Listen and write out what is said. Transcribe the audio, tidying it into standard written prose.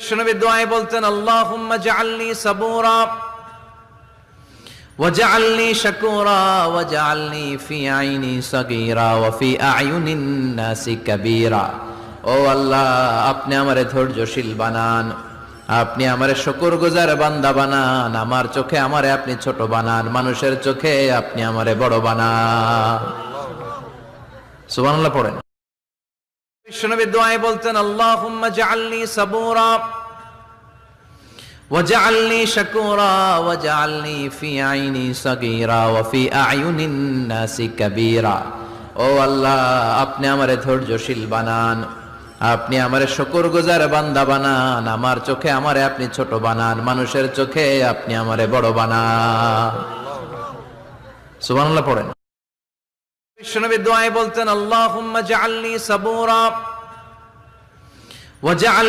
বিশ্বনবী দোয়ায় বলতেন, আল্লাহুম্মা জাআলনি সাবুরা ওয়াজআলনি শাকুরা ওয়াজআলনি ফি আইনি সাগীরা ওয়া ফি আ'য়ুনিন নাসি কাবীরা। ও আল্লাহ, আপনি আমারে ধৈর্যশীল বানান, আপনি আমারে শুকরগুজার বান্দা বানান, আমার চোখে আমারে আপনি ছোট বানান, মানুষের চোখে আপনি আমারে বড় বানান। সুবহানাল্লাহ পড়েন। বিশ্বনবী দোয়ায় বলতেন, আল্লাহুম্মা জাআলনি সাবুরা ওয়াজআলনি শাকুরা ওয়াজআলনি ফি আইনি সাগীরা ওয়া ফি আ'য়ুনিন নাসি কাবীরা। ও আল্লাহ, আপনি আমারে ধৈর্যশীল বানান, আপনি আমারে শুকরগুজার বান্দা বানান, আমার চোখে আমারে আপনি ছোট বানান, মানুষের চোখে আপনি আমারে বড় বানান। সুবহানাল্লাহ পড়েন। বিশ্বনবী দোয়ায় বলতেন, আল্লাহুম্মা জাআলনি সাবুরা ওয়াজআল